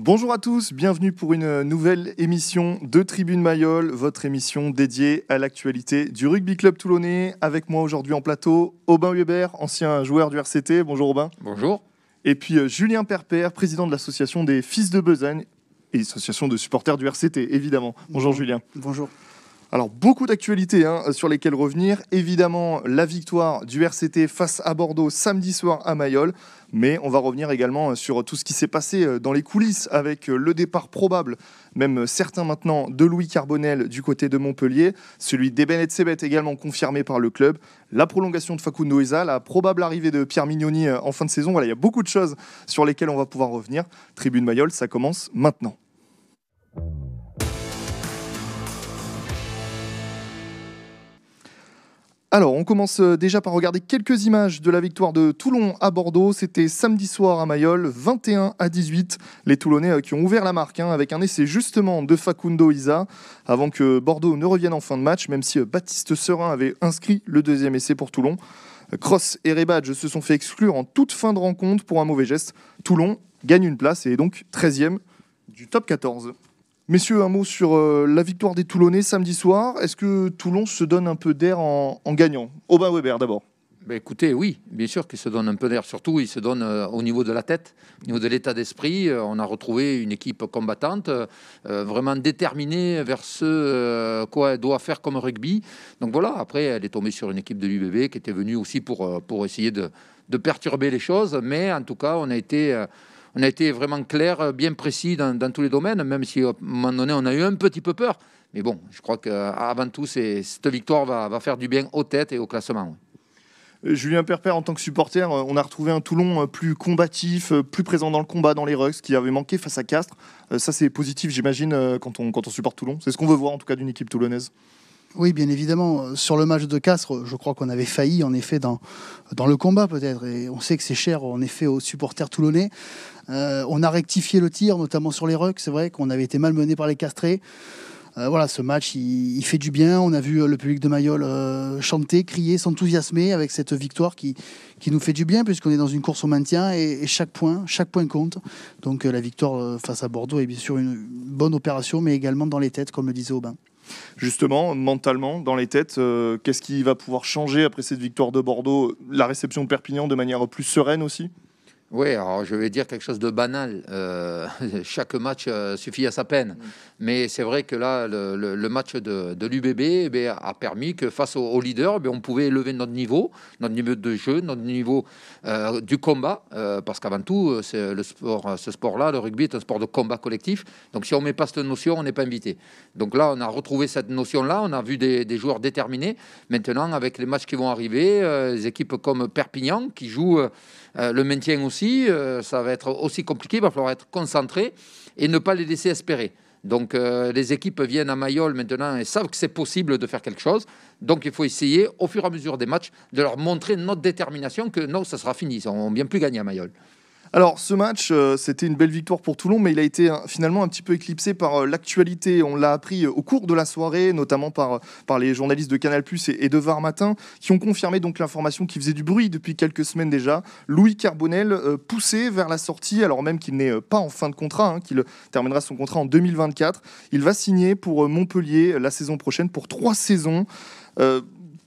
Bonjour à tous, bienvenue pour une nouvelle émission de Tribune Mayol, votre émission dédiée à l'actualité du rugby club toulonnais. Avec moi aujourd'hui en plateau, Aubin Weber, ancien joueur du RCT. Bonjour Aubin. Bonjour. Et puis Julien Perper, président de l'association des Fils de Besagne et association de supporters du RCT, évidemment. Bonjour Julien. Bonjour. Alors, beaucoup d'actualités sur lesquelles revenir. Évidemment, la victoire du RCT face à Bordeaux samedi soir à Mayol. Mais on va revenir également sur tout ce qui s'est passé dans les coulisses avec le départ probable, même certain maintenant, de Louis Carbonel du côté de Montpellier. Celui d'Eben Etzebeth également confirmé par le club. La prolongation de Facundo Isa, la probable arrivée de Pierre Mignoni en fin de saison. Voilà, il y a beaucoup de choses sur lesquelles on va pouvoir revenir. Tribune Mayol, ça commence maintenant. Alors, on commence déjà par regarder quelques images de la victoire de Toulon à Bordeaux. C'était samedi soir à Mayol, 21-18. Les Toulonnais qui ont ouvert la marque avec un essai justement de Facundo Isa avant que Bordeaux ne revienne en fin de match, même si Baptiste Serin avait inscrit le deuxième essai pour Toulon. Cross et Rebadge se sont fait exclure en toute fin de rencontre pour un mauvais geste. Toulon gagne une place et est donc 13e du top 14. Messieurs, un mot sur la victoire des Toulonnais samedi soir. Est-ce que Toulon se donne un peu d'air en gagnant ? Aubin Weber d'abord. Écoutez, oui, bien sûr qu'il se donne un peu d'air. Surtout, il se donne au niveau de la tête, au niveau de l'état d'esprit. On a retrouvé une équipe combattante, vraiment déterminée vers ce quoi elle doit faire comme rugby. Donc voilà, après, elle est tombée sur une équipe de l'UBB qui était venue aussi pour essayer de perturber les choses. Mais en tout cas, on a été vraiment clair, bien précis dans tous les domaines, même si à un moment donné, on a eu un petit peu peur. Mais bon, je crois qu'avant tout, cette victoire va faire du bien aux têtes et au classement. Julien Perper, en tant que supporter, on a retrouvé un Toulon plus combatif, plus présent dans le combat, dans les rucks, ce qui avait manqué face à Castres. Ça, c'est positif, j'imagine, quand on supporte Toulon. C'est ce qu'on veut voir, en tout cas, d'une équipe toulonnaise. Oui, bien évidemment. Sur le match de Castres, je crois qu'on avait failli, en effet, dans le combat, peut-être. Et on sait que c'est cher, en effet, aux supporters toulonnais. On a rectifié le tir, notamment sur les rucks. C'est vrai qu'on avait été malmené par les Castrés. Voilà, ce match, il fait du bien. On a vu le public de Mayol chanter, crier, s'enthousiasmer avec cette victoire qui nous fait du bien puisqu'on est dans une course au maintien et chaque point compte. Donc la victoire face à Bordeaux est bien sûr une bonne opération, mais également dans les têtes, comme le disait Aubin. Justement, mentalement, dans les têtes, qu'est-ce qui va pouvoir changer après cette victoire de Bordeaux ? La réception de Perpignan de manière plus sereine aussi ? Oui, alors je vais dire quelque chose de banal. Chaque match suffit à sa peine. Mais c'est vrai que là, le match de l'UBB a permis que face au leader, on pouvait élever notre niveau de jeu, notre niveau du combat. Parce qu'avant tout, ce sport-là, le rugby, est un sport de combat collectif. Donc si on ne met pas cette notion, on n'est pas invité. Donc là, on a retrouvé cette notion-là. On a vu des joueurs déterminés. Maintenant, avec les matchs qui vont arriver, les équipes comme Perpignan qui jouent le maintien aussi, ça va être aussi compliqué. Il va falloir être concentré et ne pas les laisser espérer. Donc les équipes viennent à Mayol maintenant et savent que c'est possible de faire quelque chose. Donc il faut essayer au fur et à mesure des matchs de leur montrer notre détermination que non, ça sera fini, on ne vient plus gagner à Mayol. Alors ce match, c'était une belle victoire pour Toulon, mais il a été finalement un petit peu éclipsé par l'actualité. On l'a appris au cours de la soirée, notamment par les journalistes de Canal+ et de VAR Matin, qui ont confirmé donc l'information qui faisait du bruit depuis quelques semaines déjà. Louis Carbonel poussé vers la sortie, alors même qu'il n'est pas en fin de contrat, qu'il terminera son contrat en 2024. Il va signer pour Montpellier la saison prochaine pour 3 saisons.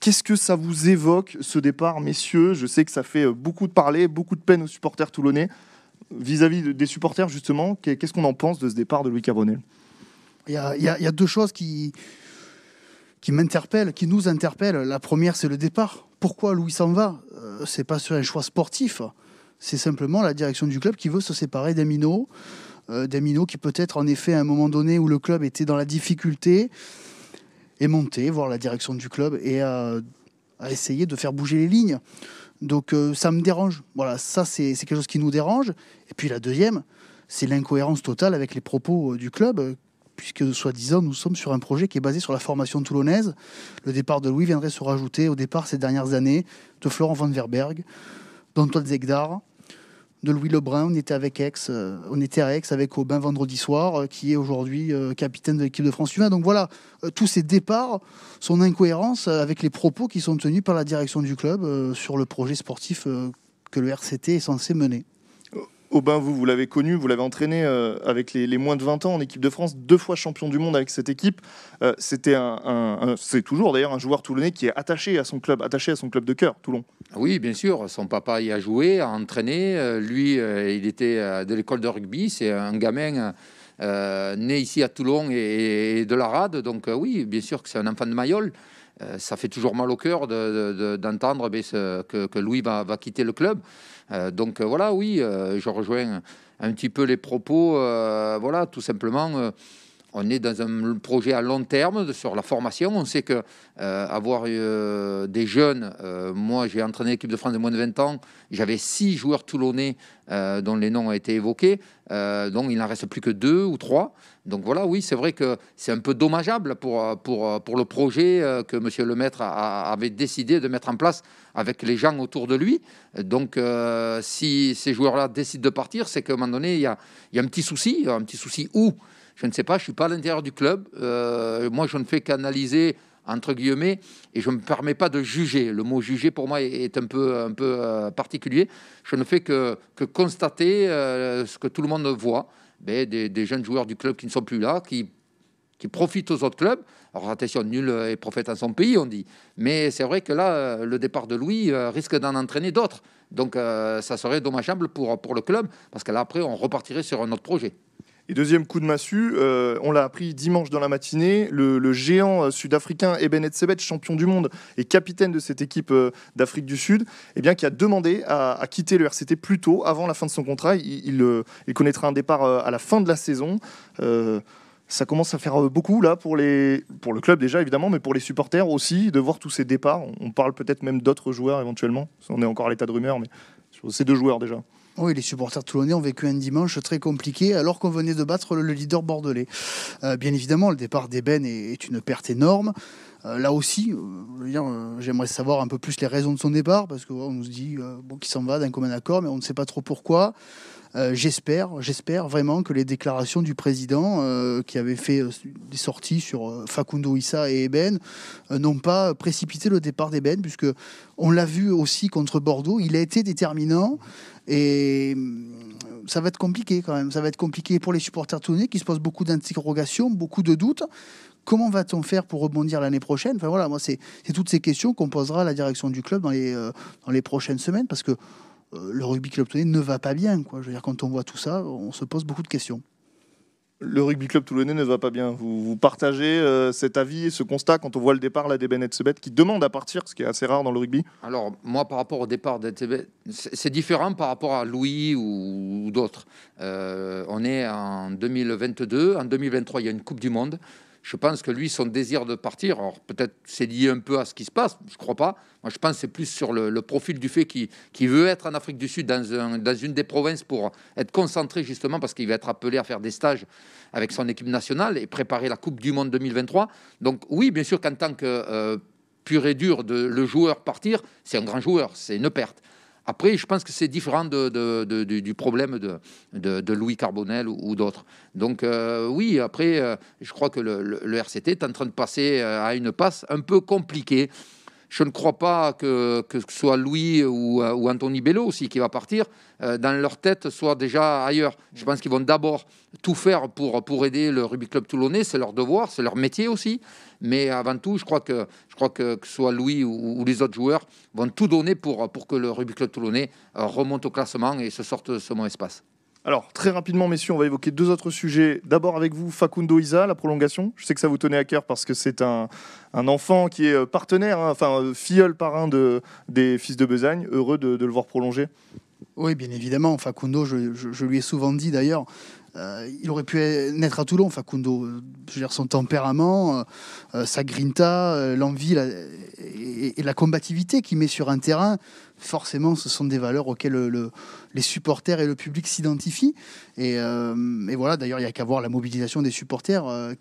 Qu'est-ce que ça vous évoque, ce départ, messieurs ? Je sais que ça fait beaucoup de parler, beaucoup de peine aux supporters toulonnais. Vis-à-vis des supporters, justement, qu'est-ce qu'on en pense de ce départ de Louis Carbonel ? Il y a deux choses qui m'interpellent, qui nous interpellent. La première, c'est le départ. Pourquoi Louis s'en va ? C'est pas sur un choix sportif. C'est simplement la direction du club qui veut se séparer d'Amino. D'Amino qui peut-être, en effet, à un moment donné où le club était dans la difficulté, et monter, voir la direction du club et à essayer de faire bouger les lignes. Donc ça me dérange. Voilà, ça c'est quelque chose qui nous dérange. Et puis la deuxième, c'est l'incohérence totale avec les propos du club, puisque soi-disant nous sommes sur un projet qui est basé sur la formation toulonnaise. Le départ de Louis viendrait se rajouter au départ ces dernières années de Florent Van Verberg, d'Antoine Zegdar, de Louis Lebrun. On était à Aix avec Aubin vendredi soir, qui est aujourd'hui capitaine de l'équipe de France U20. Donc voilà, tous ces départs sont en incohérence avec les propos qui sont tenus par la direction du club sur le projet sportif que le RCT est censé mener. Aubin, vous l'avez connu, vous l'avez entraîné avec les moins de 20 ans en équipe de France, 2 fois champion du monde avec cette équipe. C'était c'est toujours d'ailleurs un joueur toulonnais qui est attaché à son club de cœur, Toulon. Oui, bien sûr. Son papa y a joué, a entraîné. Lui, il était de l'école de rugby. C'est un gamin né ici à Toulon et de la Rade. Donc oui, bien sûr que c'est un enfant de Mayol. Ça fait toujours mal au cœur d'entendre que Louis va quitter le club. Donc voilà, oui, je rejoins un petit peu les propos. Voilà, tout simplement, on est dans un projet à long terme sur la formation. On sait que avoir des jeunes, moi j'ai entraîné l'équipe de France de moins de 20 ans, j'avais 6 joueurs toulonnais dont les noms ont été évoqués, donc il n'en reste plus que 2 ou 3. Donc voilà, oui, c'est vrai que c'est un peu dommageable pour le projet que M. Lemaître avait décidé de mettre en place avec les gens autour de lui. Donc si ces joueurs-là décident de partir, c'est qu'à un moment donné, il y a un petit souci où je ne sais pas, je ne suis pas à l'intérieur du club. Moi, je ne fais qu'analyser, entre guillemets, et je ne me permets pas de juger. Le mot juger, pour moi, est un peu particulier. Je ne fais que constater ce que tout le monde voit. Des jeunes joueurs du club qui ne sont plus là, qui profitent aux autres clubs. Alors attention, nul est prophète en son pays, on dit. Mais c'est vrai que là, le départ de Louis risque d'en entraîner d'autres. Donc ça serait dommageable pour le club, parce que là, après, on repartirait sur un autre projet. Et deuxième coup de massue, on l'a appris dimanche dans la matinée, le géant sud-africain Eben Etzebeth, champion du monde et capitaine de cette équipe d'Afrique du Sud, eh bien, qui a demandé à quitter le RCT plus tôt, avant la fin de son contrat. Il connaîtra un départ à la fin de la saison. Ça commence à faire beaucoup là pour le club déjà évidemment, mais pour les supporters aussi, de voir tous ces départs. On parle peut-être même d'autres joueurs éventuellement. On est encore à l'état de rumeur, mais c'est 2 joueurs déjà. Oui, les supporters toulonnais ont vécu un dimanche très compliqué alors qu'on venait de battre le leader bordelais. Bien évidemment, le départ d'Eben est une perte énorme. Là aussi, j'aimerais savoir un peu plus les raisons de son départ, parce qu'on nous dit qu'il s'en va d'un commun accord, mais on ne sait pas trop pourquoi. J'espère vraiment que les déclarations du président qui avait fait des sorties sur Facundo Issa et Eben n'ont pas précipité le départ d'Eben, puisque on l'a vu aussi contre Bordeaux, il a été déterminant et ça va être compliqué quand même. Ça va être compliqué pour les supporters toulonnais qui se posent beaucoup d'interrogations, beaucoup de doutes. Comment va-t-on faire pour rebondir l'année prochaine? Enfin voilà, moi c'est toutes ces questions qu'on posera à la direction du club dans les prochaines semaines, parce que le rugby club toulonnais ne va pas bien, quoi. Je veux dire, quand on voit tout ça, on se pose beaucoup de questions. Le rugby club toulonnais ne va pas bien. Vous partagez cet avis et ce constat quand on voit le départ là, d'Eben Etzebeth qui demande à partir, ce qui est assez rare dans le rugby? Alors, moi, par rapport au départ d'Etzebeth, c'est différent par rapport à Louis ou d'autres. On est en 2022. En 2023, il y a une Coupe du Monde. Je pense que lui, son désir de partir, alors peut-être c'est lié un peu à ce qui se passe, je ne crois pas. Moi, je pense que c'est plus sur le profil du fait qu'il veut être en Afrique du Sud, dans une des provinces, pour être concentré justement, parce qu'il va être appelé à faire des stages avec son équipe nationale et préparer la Coupe du Monde 2023. Donc oui, bien sûr qu'en tant que pur et dur, le joueur partir, c'est un grand joueur, c'est une perte. Après, je pense que c'est différent du problème de Louis Carbonel ou d'autres. Donc oui, après, je crois que le RCT est en train de passer à une passe un peu compliquée. Je ne crois pas que ce soit Louis ou Anthony Bello aussi qui va partir, dans leur tête, soit déjà ailleurs. Je pense qu'ils vont d'abord tout faire pour aider le rugby club toulonnais. C'est leur devoir, c'est leur métier aussi. Mais avant tout, je crois que soit Louis ou les autres joueurs vont tout donner pour que le rugby club toulonnais remonte au classement et se sorte de ce mauvais espace. Alors, très rapidement, messieurs, on va évoquer 2 autres sujets. D'abord avec vous, Facundo Issa, la prolongation. Je sais que ça vous tenait à cœur parce que c'est un enfant qui est partenaire, filleul parrain des Fils de Besagne. Heureux de le voir prolonger. Oui, bien évidemment. Facundo, je lui ai souvent dit d'ailleurs, il aurait pu naître à Toulon, Facundo. Je veux dire, son tempérament, sa grinta, l'envie et la combativité qu'il met sur un terrain, forcément, ce sont des valeurs auxquelles les supporters et le public s'identifient. Et voilà, d'ailleurs, il n'y a qu'à voir la mobilisation des supporters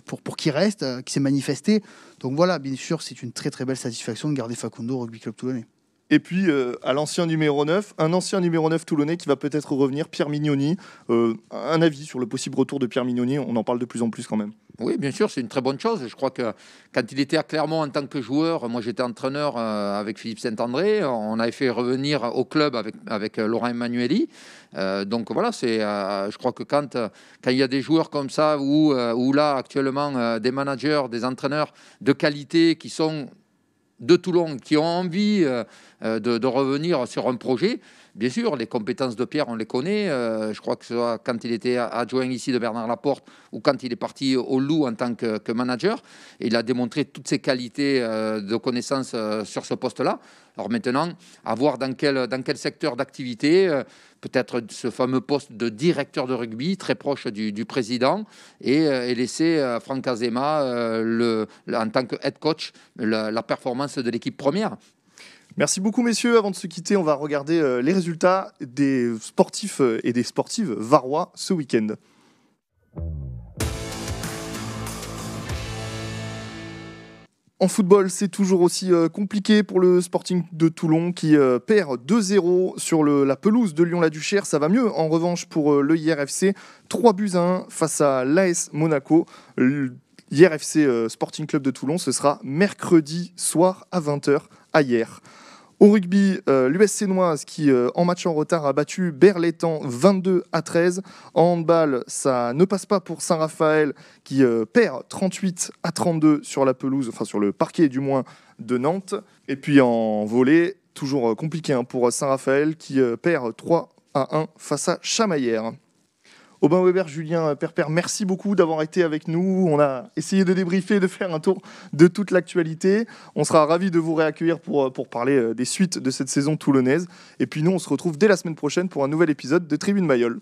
pour qu'ils restent, qui s'est manifestée. Donc voilà, bien sûr, c'est une très très belle satisfaction de garder Facundo au Rugby Club Toulonnais. Et puis à l'ancien numéro 9, un ancien numéro 9 toulonnais qui va peut-être revenir, Pierre Mignoni. Un avis sur le possible retour de Pierre Mignoni, on en parle de plus en plus quand même. Oui, bien sûr, c'est une très bonne chose. Je crois que quand il était à Clermont en tant que joueur, moi j'étais entraîneur avec Philippe Saint-André, on avait fait revenir au club avec Laurent Emmanuelli. Donc voilà, je crois que quand il y a des joueurs comme ça, ou là actuellement des managers, des entraîneurs de qualité qui sont de Toulon, qui ont envie de revenir sur un projet. Bien sûr, les compétences de Pierre, on les connaît. Je crois que ce soit quand il était adjoint ici de Bernard Laporte ou quand il est parti au Loup en tant que manager. Et il a démontré toutes ses qualités de connaissance sur ce poste-là. Alors maintenant, à voir dans quel secteur d'activité, peut-être ce fameux poste de directeur de rugby, très proche du président, et laisser Franck Azema, en tant que head coach, la performance de l'équipe première. Merci beaucoup messieurs. Avant de se quitter, on va regarder les résultats des sportifs et des sportives varois ce week-end. En football, c'est toujours aussi compliqué pour le Sporting de Toulon qui perd 2-0 sur la pelouse de Lyon-la-Duchère. Ça va mieux en revanche pour le IRFC. 3-1 face à l'AS Monaco. L'IRFC Sporting Club de Toulon, ce sera mercredi soir à 20h à Hyères. Au rugby, l'US Sénoise qui, en match en retard, a battu Berlétan 22-13. En handball, ça ne passe pas pour Saint-Raphaël qui perd 38-32 sur la pelouse, enfin sur le parquet du moins de Nantes. Et puis en volley, toujours compliqué pour Saint-Raphaël qui perd 3-1 face à Chamaillères. Aubin Weber, Julien Perper, merci beaucoup d'avoir été avec nous. On a essayé de débriefer, de faire un tour de toute l'actualité. On sera ravis de vous réaccueillir pour parler des suites de cette saison toulonnaise. Et puis nous, on se retrouve dès la semaine prochaine pour un nouvel épisode de Tribune Mayol.